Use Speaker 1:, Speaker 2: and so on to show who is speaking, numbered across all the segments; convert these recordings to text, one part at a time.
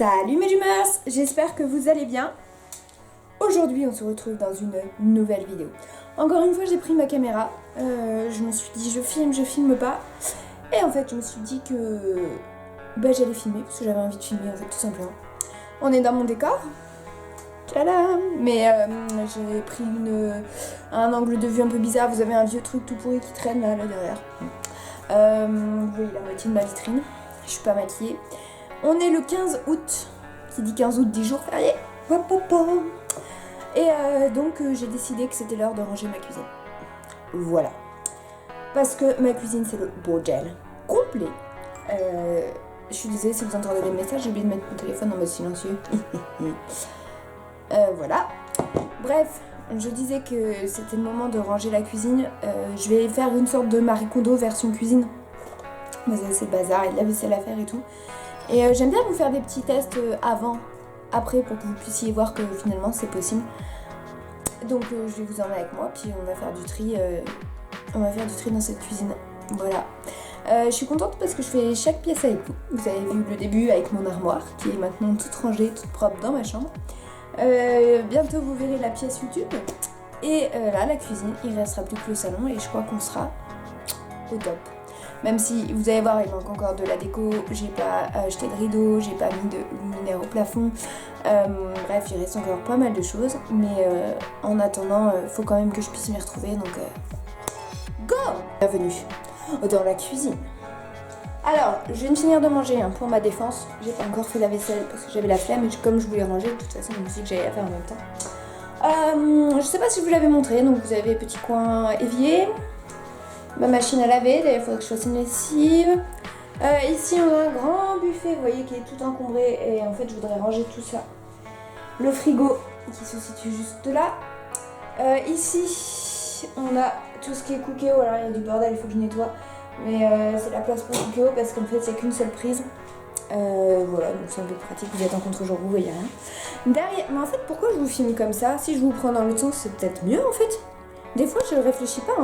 Speaker 1: Salut mes jumeurs, j'espère que vous allez bien. Aujourd'hui on se retrouve dans une nouvelle vidéo. Encore une fois j'ai pris ma caméra, je me suis dit je filme pas. Et en fait je me suis dit que j'allais filmer parce que j'avais envie de filmer en fait tout simplement. On est dans mon décor. Tadam. Mais j'ai pris un angle de vue un peu bizarre, vous avez un vieux truc tout pourri qui traîne là derrière. Vous voyez la moitié de ma vitrine, je suis pas maquillée. On est le 15 août, qui dit 15 août, 10 jours fériés. Et donc j'ai décidé que c'était l'heure de ranger ma cuisine. Voilà. Parce que ma cuisine c'est le bordel complet. Je suis désolée si vous entendez des messages, j'ai oublié de mettre mon téléphone en mode silencieux. Voilà. Bref, je disais que c'était le moment de ranger la cuisine. Je vais faire une sorte de Marie Kondo version cuisine. C'est le bazar, il y a de la vaisselle à faire et tout. Et j'aime bien vous faire des petits tests avant, après, pour que vous puissiez voir que finalement c'est possible. Donc je vais vous emmener avec moi, puis on va faire du tri. On va faire du tri dans cette cuisine. Voilà. Je suis contente parce que je fais chaque pièce avec vous. Vous avez vu le début avec mon armoire, qui est maintenant toute rangée, toute propre dans ma chambre. Bientôt vous verrez la pièce YouTube. Et là, la cuisine, il restera plus que le salon et je crois qu'on sera au top. Même si, vous allez voir, il manque encore de la déco, j'ai pas acheté de rideau, j'ai pas mis de luminaire au plafond. Bref, il reste encore pas mal de choses. Mais en attendant, faut quand même que je puisse m'y retrouver, donc go! Bienvenue dans la cuisine. Alors, je viens de finir de manger pour ma défense. J'ai pas encore fait la vaisselle parce que j'avais la flemme et comme je voulais ranger, de toute façon, je me suis dit que j'allais la faire en même temps. Je sais pas si je vous l'avais montré, donc vous avez petit coin évier. Ma machine à laver, d'ailleurs il faudrait que je fasse une lessive. Ici on a un grand buffet, vous voyez, qui est tout encombré et en fait je voudrais ranger tout ça. Le frigo qui se situe juste là. Ici on a tout ce qui est cookéo, alors il y a du bordel, il faut que je nettoie. Mais c'est la place pour cookéo parce qu'en fait il n'y a qu'une seule prise. Voilà, donc c'est un peu pratique, vous êtes en contre-jour, vous voyez rien. Derrière, mais en fait pourquoi je vous filme comme ça? Si je vous prends dans l'autre sens c'est peut-être mieux en fait. Des fois je réfléchis pas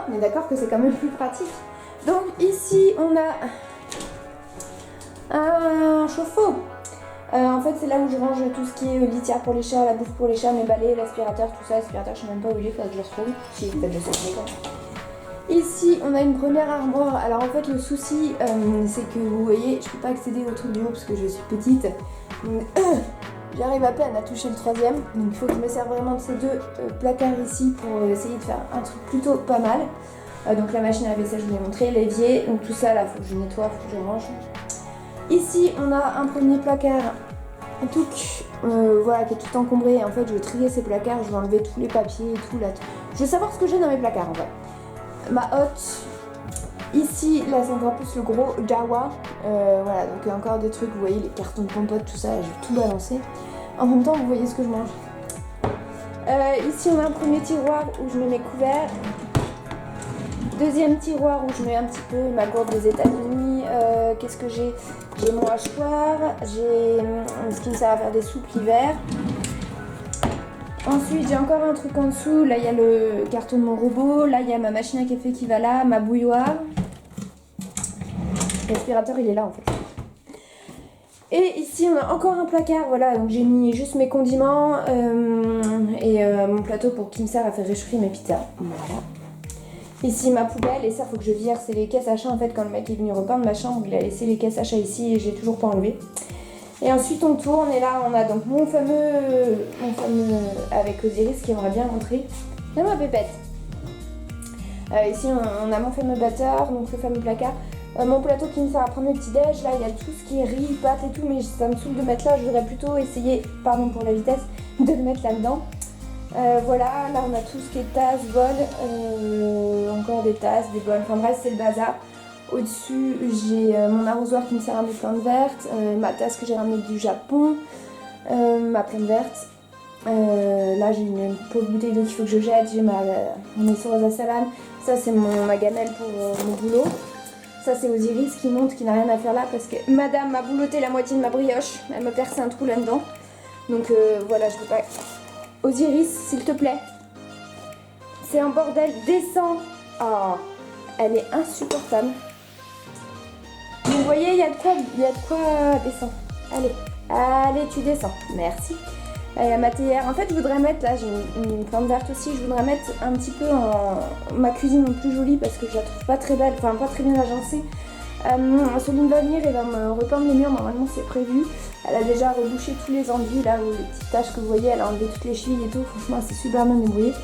Speaker 1: on est d'accord que c'est quand même plus pratique. Donc ici on a un chauffe-eau. En fait c'est là où je range tout ce qui est litière pour les chats, la bouffe pour les chats, mes balais, l'aspirateur, tout ça. L'aspirateur je sais même pas où il est, faudrait que je le retrouve. Si, peut-être je sais pas. Ici on a une première armoire. Alors en fait le souci c'est que vous voyez je peux pas accéder au truc du haut parce que je suis petite. Donc, j'arrive à peine à toucher le troisième, donc il faut que je me serve vraiment de ces deux placards ici pour essayer de faire un truc plutôt pas mal. Donc la machine à vaisselle, je vous l'ai montré, l'évier, donc tout ça là, faut que je nettoie, faut que je range. Ici, on a un premier placard, voilà, qui est tout encombré. En fait, je vais trier ces placards, je vais enlever tous les papiers et tout là. Je veux savoir ce que j'ai dans mes placards en fait. Ma hotte. Ici, là c'est encore plus le gros Jawa, voilà, donc encore des trucs, vous voyez les cartons de compote, tout ça, je vais tout balancer. En même temps, vous voyez ce que je mange. Ici, on a un premier tiroir où je mets mes couverts. Deuxième tiroir où je mets un petit peu ma gourde des États-Unis. Qu'est-ce que j'ai? J'ai mon hachoir, j'ai ce qui me sert à faire des soupes l'hiver. Ensuite, j'ai encore un truc en dessous. Là, il y a le carton de mon robot. Là, il y a ma machine à café qui va là, ma bouilloire. L'aspirateur, il est là en fait. Et ici, on a encore un placard. Voilà, donc j'ai mis juste mes condiments et mon plateau pour qui me sert à faire réchauffer mes pizzas. Voilà. Ici, ma poubelle. Et ça, faut que je vire. C'est les caisses à chat en fait. Quand le mec est venu repeindre ma chambre, il a laissé les caisses à chat ici et j'ai toujours pas enlevé. Et ensuite on tourne et là on a donc mon fameux avec Osiris qui aimerait bien rentrer. Viens ma pépette. Ici on a mon fameux batteur, donc le fameux placard. Mon plateau qui me sert à prendre le petit déj. Là il y a tout ce qui est riz, pâtes et tout, mais ça me saoule de mettre là. Je voudrais plutôt essayer, pardon pour la vitesse, de le mettre là-dedans. Voilà, là on a tout ce qui est tasses, bols, encore des tasses, des bols, enfin bref c'est le bazar. Au-dessus, j'ai mon arrosoir qui me sert à mes plantes vertes, ma tasse que j'ai ramenée du Japon, ma plante verte. Là, j'ai une pauvre bouteille d'eau qu'il faut que je jette, j'ai mon essoreuse à salade. Ça, c'est ma gamelle pour mon boulot. Ça, c'est Osiris qui monte, qui n'a rien à faire là parce que madame m'a bouloté la moitié de ma brioche. Elle m'a percé un trou là-dedans. Donc voilà, je peux pas... Osiris, s'il te plaît. C'est un bordel, descends. Oh, elle est insupportable. Vous voyez, il y a de quoi descendre. Allez, Allez, tu descends. Merci. Il y a ma théière. En fait, je voudrais mettre, là, j'ai une plante verte aussi, je voudrais mettre un petit peu ma cuisine en plus jolie parce que je la trouve pas très belle, enfin pas très bien agencée. Céline va venir et va me repeindre les murs, normalement c'est prévu. Elle a déjà rebouché tous les enduits, là, où les petites taches que vous voyez, elle a enlevé toutes les chevilles et tout, franchement c'est super bien débrouillé.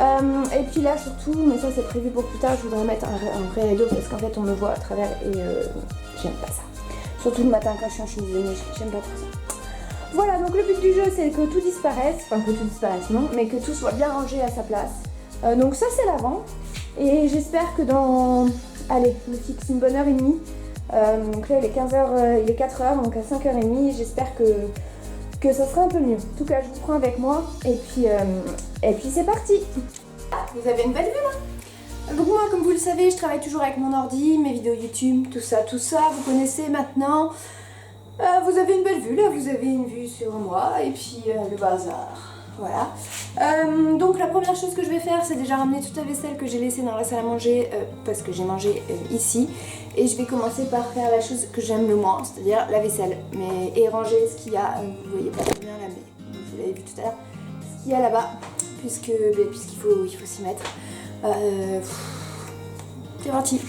Speaker 1: Et puis là surtout, mais ça c'est prévu pour plus tard, je voudrais mettre un vrai rideau parce qu'en fait on me voit à travers et j'aime pas ça. Surtout le matin quand je suis en chemise de nuit, j'aime pas trop ça. Voilà, donc le but du jeu c'est que tout disparaisse, enfin que tout disparaisse non, mais que tout soit bien rangé à sa place. Donc ça c'est l'avant, et j'espère que dans, allez, je me fixe une bonne heure et demie. Donc là il est 15h, il est 4h, donc à 5h30, j'espère que ça sera un peu mieux. En tout cas je vous prends avec moi, et puis c'est parti. Vous avez une belle vue là. Donc moi comme vous le savez, je travaille toujours avec mon ordi, mes vidéos YouTube, tout ça, vous connaissez maintenant. Vous avez une belle vue, là vous avez une vue sur moi et puis le bazar, voilà. Donc la première chose que je vais faire c'est déjà ramener toute la vaisselle que j'ai laissée dans la salle à manger parce que j'ai mangé ici. Et je vais commencer par faire la chose que j'aime le moins, c'est-à-dire la vaisselle. Et ranger ce qu'il y a, vous voyez pas très bien là mais vous l'avez vu tout à l'heure, ce qu'il y a là-bas, puisqu'il faut s'y mettre. C'est parti.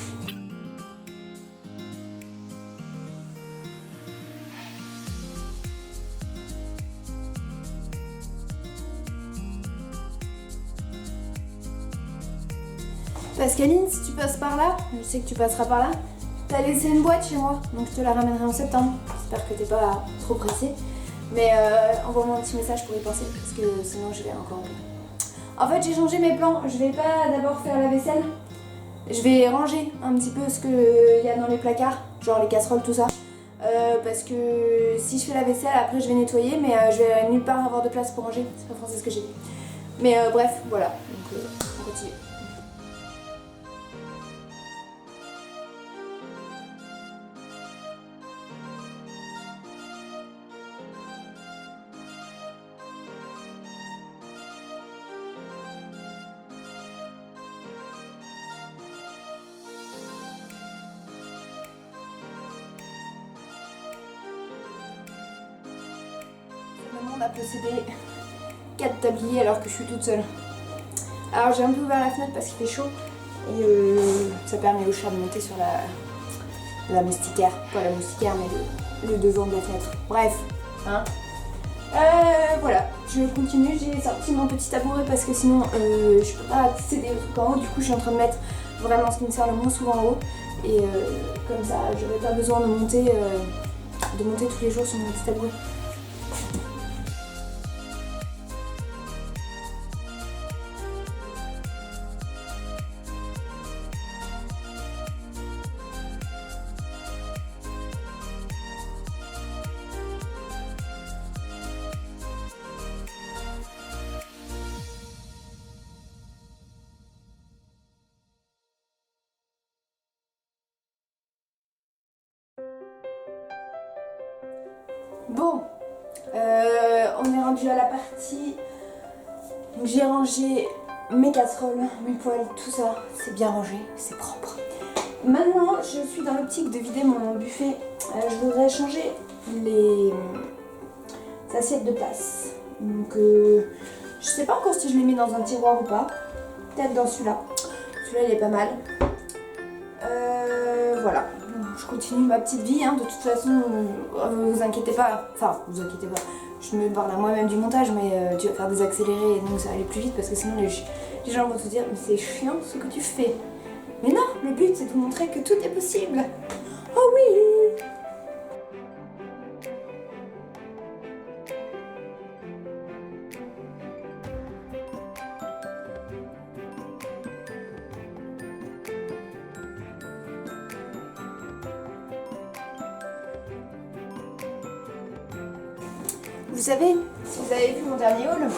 Speaker 1: Pascaline, si tu passes par là, je sais que tu passeras par là, t'as laissé une boîte chez moi, donc je te la ramènerai en septembre. J'espère que t'es pas trop pressée. Mais envoie-moi un petit message pour y penser, parce que sinon je vais encore oublier. En fait, j'ai changé mes plans. Je vais pas d'abord faire la vaisselle. Je vais ranger un petit peu ce qu'il y a dans les placards, genre les casseroles, tout ça. Parce que si je fais la vaisselle, après je vais nettoyer, mais je vais nulle part avoir de place pour ranger. C'est pas français ce que j'ai dit. Mais bref, voilà. Donc on continue. On a possédé 4 tabliers alors que je suis toute seule. Alors j'ai un peu ouvert la fenêtre parce qu'il fait chaud et ça permet au chat de monter sur la moustiquaire. Pas la moustiquaire mais le devant de la fenêtre. Bref, hein. Voilà, je continue, j'ai sorti mon petit tabouret parce que sinon je peux pas accéder au truc en haut. Du coup je suis en train de mettre vraiment ce qui me sert le moins souvent en haut. Et comme ça j'aurais pas besoin de monter tous les jours sur mon petit tabouret. Bon, on est rendu à la partie où j'ai rangé mes casseroles, mes poêles, tout ça, c'est bien rangé, c'est propre. Maintenant, je suis dans l'optique de vider mon buffet. Je voudrais changer les assiettes de place. Donc, je sais pas encore si je les mets dans un tiroir ou pas. Peut-être dans celui-là. Celui-là, il est pas mal. Voilà. Je continue ma petite vie, hein. De toute façon, vous inquiétez pas. Enfin, vous inquiétez pas. Je me parle à moi-même du montage, mais tu vas faire des accélérés et donc ça va aller plus vite parce que sinon les gens vont te dire mais c'est chiant ce que tu fais. Mais non, le but c'est de vous montrer que tout est possible. Oh oui! Vous savez, si vous avez vu mon dernier haul,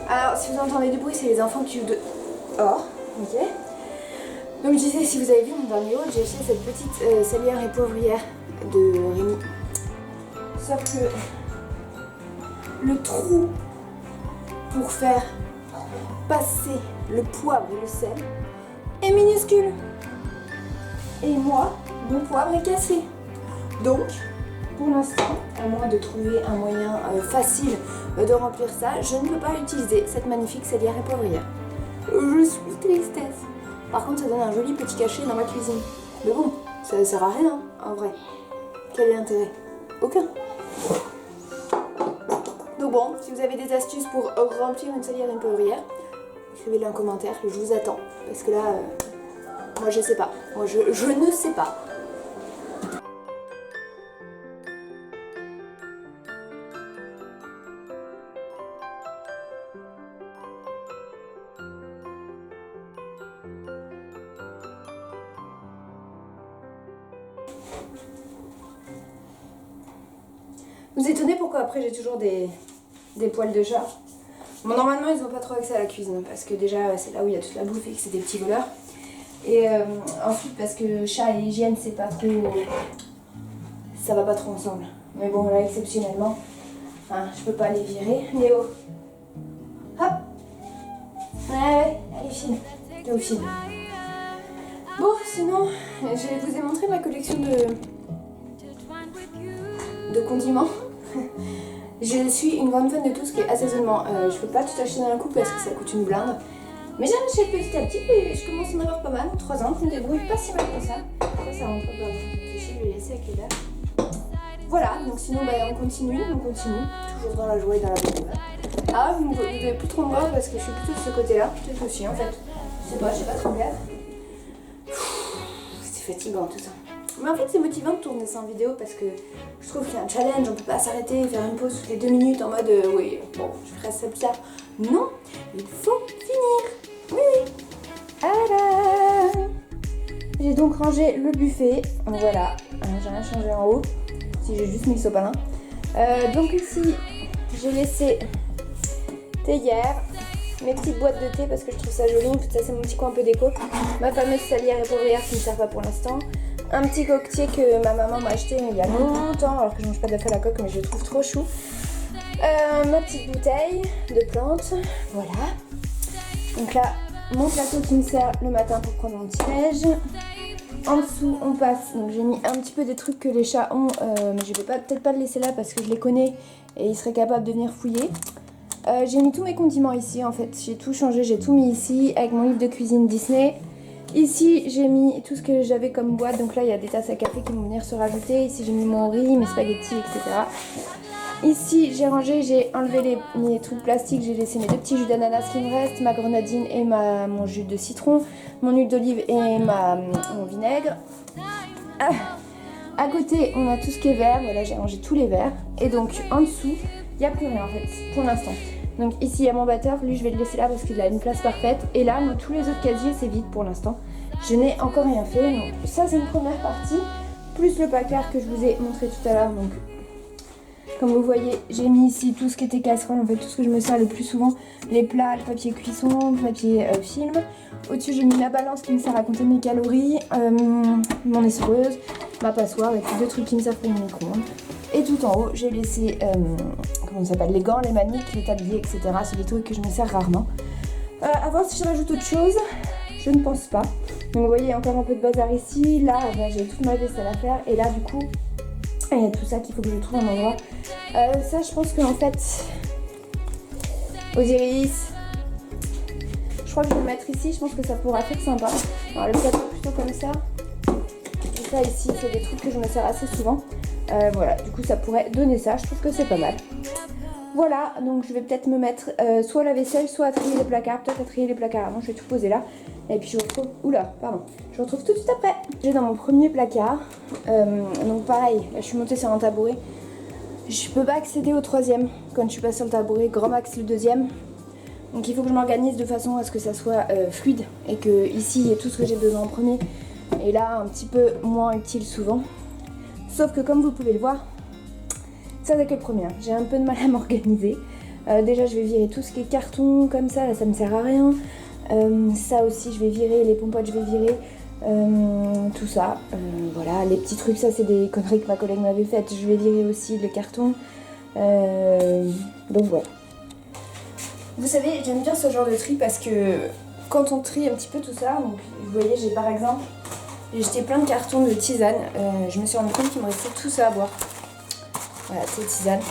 Speaker 1: alors si vous entendez du bruit, c'est les enfants qui jouent dehors, ok. Donc je disais, si vous avez vu mon dernier haul, j'ai acheté cette petite salière et poivrière de Rémi. Sauf que le trou pour faire passer le poivre et le sel est minuscule. Et moi, mon poivre est cassé. Donc, pour l'instant, à moins de trouver un moyen facile de remplir ça, je ne peux pas utiliser cette magnifique salière et poivrière. Je suis tristesse. Par contre, ça donne un joli petit cachet dans ma cuisine. Mais bon, ça ne sert à rien, en vrai. Quel est l'intérêt? Aucun. Donc bon, si vous avez des astuces pour remplir une salière et une poivrière, écrivez-les en commentaire, je vous attends. Parce que là, moi je sais pas. Moi je ne sais pas. Vous vous étonnez pourquoi après j'ai toujours des poils de chat? Bon, normalement ils n'ont pas trop accès à la cuisine parce que déjà c'est là où il y a toute la bouffe et que c'est des petits voleurs. Et ensuite parce que chat et hygiène c'est pas trop... ça va pas trop ensemble. Mais bon là exceptionnellement, hein, je peux pas les virer. Léo, hop. Ouais, elle est fine. Léo fine. Bon sinon, je vous ai montré ma collection de condiments. Je suis une grande fan de tout ce qui est assaisonnement. Je peux pas tout acheter d'un coup parce que ça coûte une blinde. Mais j'en achète petit à petit et je commence à en avoir pas mal. 3 ans, je me débrouille pas si mal que ça. Ça rentre pas dans le fichier, je vais laisser avec les verres. Voilà, donc sinon on continue. Toujours dans la joie et dans la bonne humeur. Ah, vous devez plus trop me voir parce que je suis plutôt de ce côté-là. Peut-être aussi en fait. Je sais pas trop bien. C'est fatigant tout ça. Mais en fait c'est motivant de tourner ça en vidéo parce que je trouve qu'il y a un challenge, on peut pas s'arrêter et faire une pause toutes les 2 minutes en mode oui, bon, je ferai ça plus tard. Non, il faut finir. Oui. Alors, j'ai donc rangé le buffet. Voilà, j'ai rien changé en haut. Si j'ai juste mis le sopalin. Donc ici, j'ai laissé théière, mes petites boîtes de thé parce que je trouve ça joli. Ça c'est mon petit coin un peu déco. Ma fameuse salière et poivrière qui ne sert pas pour l'instant. Un petit coquetier que ma maman m'a acheté il y a longtemps, alors que je mange pas d'œuf à la coque, mais je le trouve trop chou. Ma petite bouteille de plantes, voilà. Donc là, mon plateau qui me sert le matin pour prendre mon petit-déj. En dessous, on passe, donc j'ai mis un petit peu des trucs que les chats ont, mais je vais peut-être pas le laisser là parce que je les connais et ils seraient capables de venir fouiller. J'ai mis tous mes condiments ici, en fait, j'ai tout changé, j'ai tout mis ici avec mon livre de cuisine Disney. Ici j'ai mis tout ce que j'avais comme boîte, donc là il y a des tasses à café qui vont venir se rajouter. Ici j'ai mis mon riz, mes spaghettis, etc. Ici j'ai rangé, j'ai enlevé mes trucs plastiques, j'ai laissé mes 2 petits jus d'ananas qui me restent, ma grenadine et mon jus de citron, mon huile d'olive et mon vinaigre. À côté on a tout ce qui est vert, voilà j'ai rangé tous les verres. Et donc en dessous il n'y a plus rien en fait pour l'instant. Donc ici il y a mon batteur, lui je vais le laisser là parce qu'il a une place parfaite. Et là, tous les autres casiers c'est vide pour l'instant. Je n'ai encore rien fait, donc ça c'est une première partie. Plus le placard que je vous ai montré tout à l'heure. Donc comme vous voyez, j'ai mis ici tout ce qui était casserole, en fait tout ce que je me sers le plus souvent. Les plats, le papier cuisson, le papier film. Au-dessus j'ai mis la balance qui me sert à compter mes calories, mon essoreuse, ma passoire et puis 2 trucs qui me servent pour mon micro-ondes. Et tout en haut, j'ai laissé, comment ça s'appelle, les gants, les maniques, les tabliers, etc. C'est des trucs que je me sers rarement. À voir si je rajoute autre chose, je ne pense pas. Donc vous voyez, il y a encore un peu de bazar ici. Là, j'ai toute ma vaisselle à faire. Et là, du coup, il y a tout ça qu'il faut que je trouve un endroit. Ça, je pense qu'en fait, Osiris, je crois que je vais le mettre ici. Je pense que ça pourra être sympa. Alors, le plateau plutôt comme ça. Et ça ici, c'est des trucs que je me sers assez souvent. Voilà, du coup ça pourrait donner ça, je trouve que c'est pas mal. Voilà, donc je vais peut-être me mettre soit la vaisselle, soit à trier les placards, peut-être à trier les placards avant, je vais tout poser là. Et puis je vous retrouve, je vous retrouve tout de suite après. J'ai dans mon premier placard, donc pareil, là je suis montée sur un tabouret. Je peux pas accéder au 3e quand je suis passée sur le tabouret, grand max le 2e. Donc il faut que je m'organise de façon à ce que ça soit fluide et que ici il y ait tout ce que j'ai besoin en premier. Et là un petit peu moins utile souvent. Sauf que comme vous pouvez le voir, ça c'est que le premier. J'ai un peu de mal à m'organiser. Déjà je vais virer tout ce qui est carton comme ça, là ça me sert à rien. Ça aussi je vais virer, les pompotes je vais virer. Tout ça, voilà, les petits trucs, ça c'est des conneries que ma collègue m'avait faites. Je vais virer aussi le carton. Donc voilà. Vous savez, j'aime bien ce genre de tri parce que quand on trie un petit peu tout ça, donc vous voyez j'ai par exemple... J'ai jeté plein de cartons de tisane, je me suis rendu compte qu'il me restait tout ça à boire. Voilà, c'est tisane.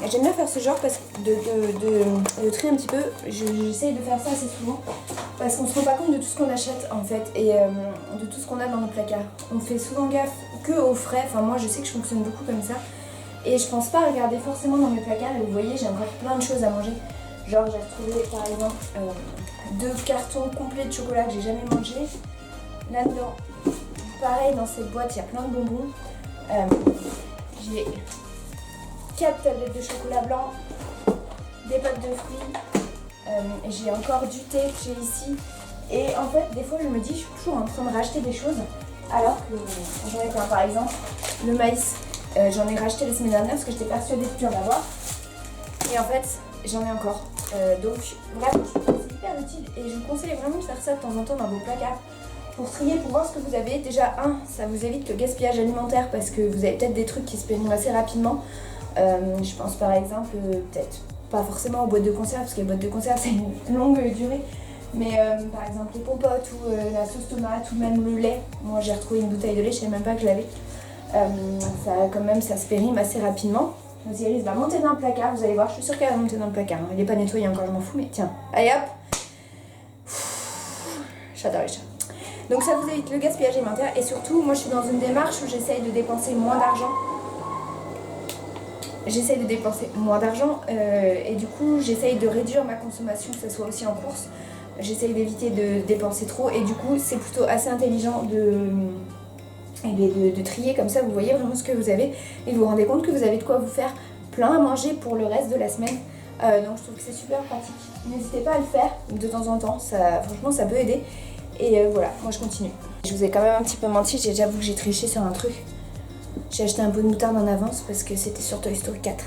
Speaker 1: J'aime bien faire ce genre parce que de trier un petit peu. J'essaye de faire ça assez souvent parce qu'on se rend pas compte de tout ce qu'on achète en fait et de tout ce qu'on a dans nos placards. On fait souvent gaffe que aux frais. Enfin, moi je sais que je fonctionne beaucoup comme ça et je pense pas regarder forcément dans mes placards. Et vous voyez, j'ai encore plein de choses à manger. Genre, j'ai retrouvé par exemple 2 cartons complets de chocolat que j'ai jamais mangé. Là-dedans, pareil, dans cette boîte, il y a plein de bonbons. J'ai 4 tablettes de chocolat blanc, des pâtes de fruits, j'ai encore du thé que j'ai ici. Et en fait, des fois, je me dis, je suis toujours en train de racheter des choses, alors que j'en ai plein. Par exemple, le maïs, j'en ai racheté la semaine dernière parce que j'étais persuadée de plus en avoir. Et en fait, j'en ai encore. Donc, vraiment, c'est hyper utile. Et je vous conseille vraiment de faire ça de temps en temps dans vos placards. Pour trier, pour voir ce que vous avez. Déjà, ça vous évite le gaspillage alimentaire parce que vous avez peut-être des trucs qui se périment assez rapidement. Je pense par exemple, peut-être pas forcément aux boîtes de conserve parce que les boîtes de conserve c'est une longue durée. Mais par exemple les pompotes ou la sauce tomate ou même le lait. Moi j'ai retrouvé une bouteille de lait, je savais même pas que je l'avais. Ça se périme assez rapidement. Osiris va monter dans le placard, vous allez voir, je suis sûre qu'elle va monter dans le placard. Il n'est pas nettoyé encore, je m'en fous, mais tiens, allez hop. J'adore les chats. Donc ça vous évite le gaspillage alimentaire et surtout, moi je suis dans une démarche où j'essaye de dépenser moins d'argent. Et du coup j'essaye de réduire ma consommation, que ce soit aussi en course. J'essaye d'éviter de dépenser trop et du coup c'est plutôt assez intelligent de trier comme ça, vous voyez vraiment ce que vous avez et vous vous rendez compte que vous avez de quoi vous faire plein à manger pour le reste de la semaine. Donc je trouve que c'est super pratique. N'hésitez pas à le faire de temps en temps, franchement ça peut aider. Et voilà, moi je continue. Je vous ai quand même un petit peu menti, j'avoue que j'ai triché sur un truc. J'ai acheté un pot de moutarde en avance parce que c'était sur Toy Story 4.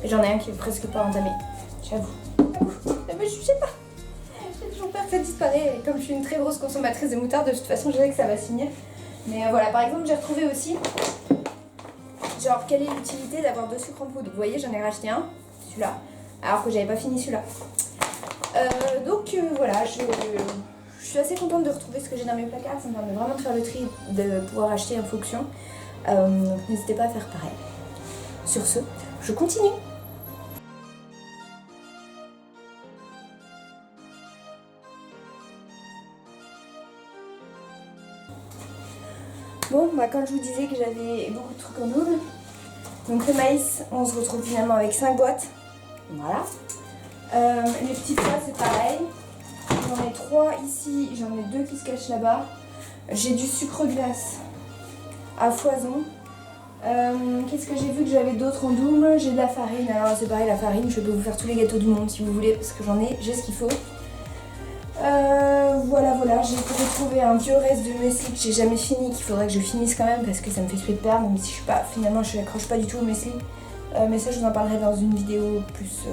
Speaker 1: Et j'en ai un qui est presque pas entamé, j'avoue. Ne me jugez pas. J'ai toujours peur que ça disparaît. Et comme je suis une très grosse consommatrice de moutarde, de toute façon je sais que ça va se finir. Mais voilà, par exemple j'ai retrouvé aussi, genre quelle est l'utilité d'avoir 2 sucres en poudre. Vous voyez, j'en ai racheté un, celui-là, alors que j'avais pas fini celui-là. Voilà, je suis assez contente de retrouver ce que j'ai dans mes placards. Ça me permet vraiment de faire le tri, de pouvoir acheter en fonction. Donc n'hésitez pas à faire pareil. Sur ce, je continue. Bon, quand je vous disais que j'avais beaucoup de trucs en double, donc le maïs, on se retrouve finalement avec 5 boîtes. Voilà. Les petits plats, c'est pareil. J'en ai 3 ici, j'en ai 2 qui se cachent là-bas. J'ai du sucre glace à foison. Qu'est-ce que j'ai vu que j'avais d'autres en double? J'ai de la farine. Alors c'est pareil, la farine, je peux vous faire tous les gâteaux du monde si vous voulez, parce que j'ai ce qu'il faut. Voilà, j'ai retrouvé un vieux reste de muesli que j'ai jamais fini, qu'il faudrait que je finisse quand même parce que ça me fait tuer de perdre, même si je accroche pas du tout au muesli. Mais ça je vous en parlerai dans une vidéo plus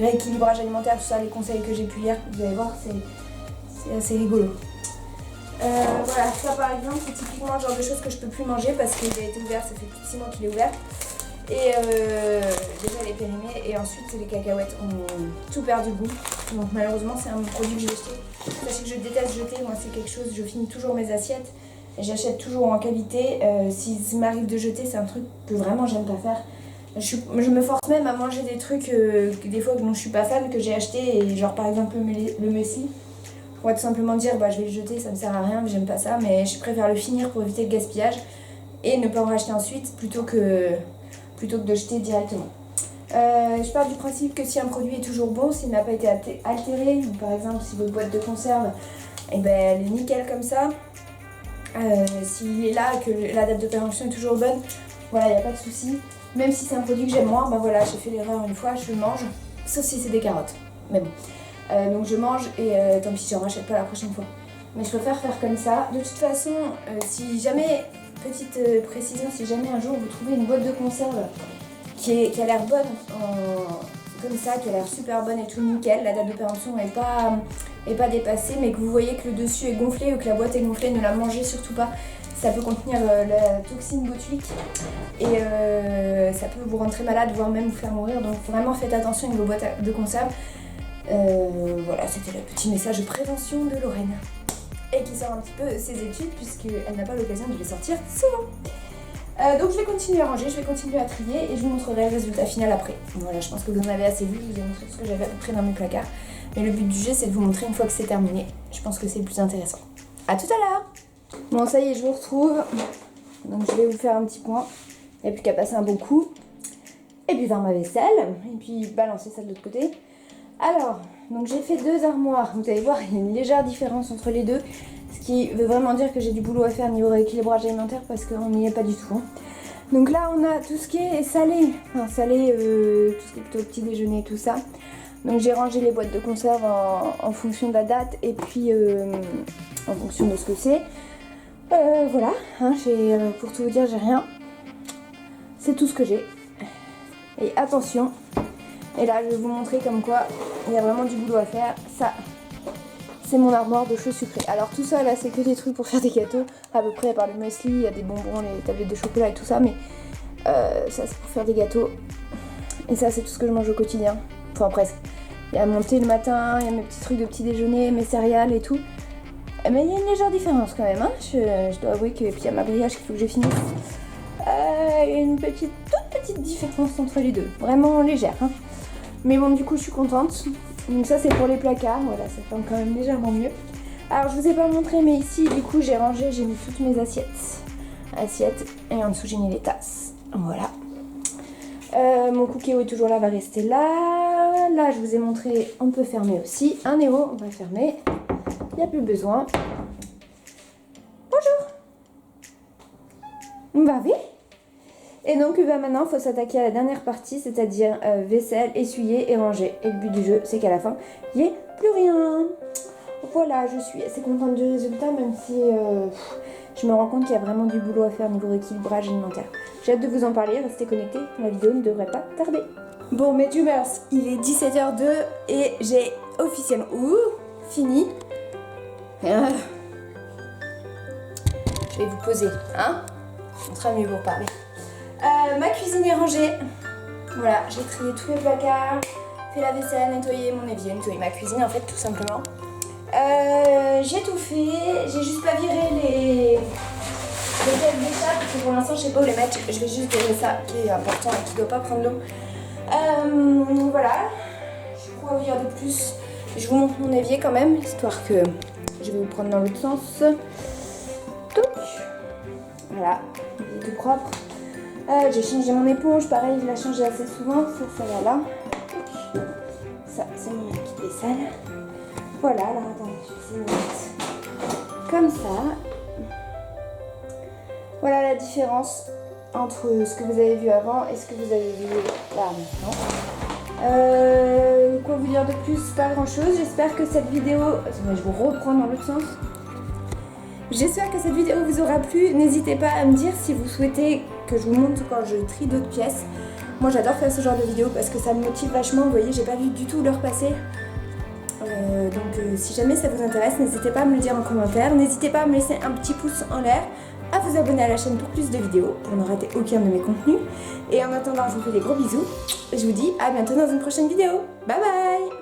Speaker 1: rééquilibrage alimentaire, tout ça, les conseils que j'ai pu lire, vous allez voir, c'est assez rigolo. Voilà, ça par exemple c'est typiquement le genre de choses que je peux plus manger parce qu'il a été ouvert, ça fait plus de 6 mois qu'il est ouvert. Et déjà elle est périmée et ensuite les cacahuètes ont tout perdu goût. Donc malheureusement c'est un produit que j'ai acheté. Sachez que je déteste jeter, moi c'est quelque chose, je finis toujours mes assiettes. J'achète toujours en qualité. Si m'arrive de jeter, c'est un truc que vraiment j'aime pas faire. Je me force même à manger des trucs des fois dont je suis pas fan, que j'ai acheté, et genre par exemple le muesli. Je pourrais tout simplement dire je vais le jeter, ça me sert à rien, j'aime pas ça, mais je préfère le finir pour éviter le gaspillage et ne pas en racheter ensuite plutôt que de jeter directement. Je pars du principe que si un produit est toujours bon, s'il n'a pas été altéré, ou par exemple si votre boîte de conserve elle est nickel comme ça, s'il est là, que la date de péremption est toujours bonne, voilà, il n'y a pas de souci. Même si c'est un produit que j'aime moins, voilà, j'ai fait l'erreur une fois, je le mange, sauf si c'est des carottes, mais bon. Donc je mange et tant pis, j'en rachète pas la prochaine fois. Mais je préfère faire comme ça. De toute façon, si jamais, petite précision, si jamais un jour vous trouvez une boîte de conserve qui a l'air bonne, comme ça, qui a l'air super bonne et tout nickel, la date de péremption n'est pas dépassée, mais que vous voyez que le dessus est gonflé ou que la boîte est gonflée, ne la mangez surtout pas. Ça peut contenir la toxine botulique et ça peut vous rendre très malade, voire même vous faire mourir. Donc vraiment faites attention avec vos boîtes de conserve. Voilà, c'était le petit message de prévention de Lorraine. Et qui sort un petit peu ses études puisqu'elle n'a pas l'occasion de les sortir souvent. Donc je vais continuer à ranger, je vais continuer à trier et je vous montrerai le résultat final après. Voilà, je pense que vous en avez assez vu, je vous ai montré ce que j'avais à peu près dans mes placards. Mais le but du jeu, c'est de vous montrer une fois que c'est terminé. Je pense que c'est le plus intéressant. A tout à l'heure. Bon, ça y est, je vous retrouve. Donc je vais vous faire un petit point. Il n'y a plus qu'à passer un bon coup. Et puis faire ma vaisselle. Et puis balancer ça de l'autre côté. Alors, donc j'ai fait 2 armoires. Vous allez voir, il y a une légère différence entre les deux. Ce qui veut vraiment dire que j'ai du boulot à faire niveau rééquilibrage alimentaire parce qu'on n'y est pas du tout. Hein. Donc là, on a tout ce qui est salé. Enfin, salé, tout ce qui est plutôt petit déjeuner, tout ça. Donc j'ai rangé les boîtes de conserve en fonction de la date et puis en fonction de ce que c'est. Voilà, hein, pour tout vous dire, j'ai rien. C'est tout ce que j'ai. Et attention, et là je vais vous montrer comme quoi il y a vraiment du boulot à faire. Ça, c'est mon armoire de choses sucrées. Alors tout ça là, c'est que des trucs pour faire des gâteaux. À peu près, à part le muesli, il y a des bonbons, les tablettes de chocolat et tout ça. Mais ça, c'est pour faire des gâteaux. Et ça, c'est tout ce que je mange au quotidien. Enfin, presque. Il y a mon thé le matin, il y a mes petits trucs de petit déjeuner, mes céréales et tout. Mais il y a une légère différence quand même, hein. Je dois avouer que puis il y a ma brioche qu'il faut que je finisse. Il y a une toute petite différence entre les deux. Vraiment légère, hein. Mais bon, du coup, je suis contente. Donc ça, c'est pour les placards. Voilà, ça fait quand même légèrement mieux. Alors, je vous ai pas montré, mais ici, du coup, j'ai rangé, j'ai mis toutes mes assiettes. Et en dessous, j'ai mis les tasses. Voilà. Mon cookéo est toujours là, va rester là. Là, je vous ai montré, on peut fermer aussi. Un néo, on va fermer. Il n'y a plus besoin. Bonjour. Bah oui. Et donc maintenant, il faut s'attaquer à la dernière partie, c'est-à-dire vaisselle, essuyer et ranger. Et le but du jeu, c'est qu'à la fin, il n'y ait plus rien. Voilà, je suis assez contente du résultat, même si je me rends compte qu'il y a vraiment du boulot à faire niveau rééquilibrage alimentaire. J'ai hâte de vous en parler, restez connectés, la vidéo ne devrait pas tarder. Bon, mes tubers, il est 17h02 et j'ai officiellement fini. Je vais vous poser, hein? On sera mieux pour parler. Ma cuisine est rangée. Voilà, j'ai trié tous mes placards, fait la vaisselle, nettoyé mon évier, nettoyé ma cuisine en fait, tout simplement. J'ai tout fait, j'ai juste pas viré les pièces d'échappe parce que pour l'instant je sais pas où les mettre. Je vais juste virer ça qui est important et qui doit pas prendre l'eau. Voilà, je pourrais vous dire de plus. Je vous montre mon évier quand même, histoire que je vais vous prendre dans l'autre sens. Donc, voilà, il est tout propre. J'ai changé mon éponge, pareil, je la change assez souvent. Ça va là. Ça, c'est mon liquide vaisselle. Voilà, alors attendez, je vais essayer de mettre comme ça. Voilà la différence entre ce que vous avez vu avant et ce que vous avez vu là maintenant. Quoi vous dire de plus? Pas grand chose. J'espère que cette vidéo... Attendez, je vous reprends dans l'autre sens. J'espère que cette vidéo vous aura plu. N'hésitez pas à me dire si vous souhaitez que je vous montre quand je trie d'autres pièces. Moi j'adore faire ce genre de vidéo parce que ça me motive vachement. Vous voyez, j'ai pas vu du tout l'heure passer. Donc si jamais ça vous intéresse, n'hésitez pas à me le dire en commentaire. N'hésitez pas à me laisser un petit pouce en l'air, à vous abonner à la chaîne pour plus de vidéos, pour ne rater aucun de mes contenus. Et en attendant, je vous fais des gros bisous. Je vous dis à bientôt dans une prochaine vidéo. Bye bye!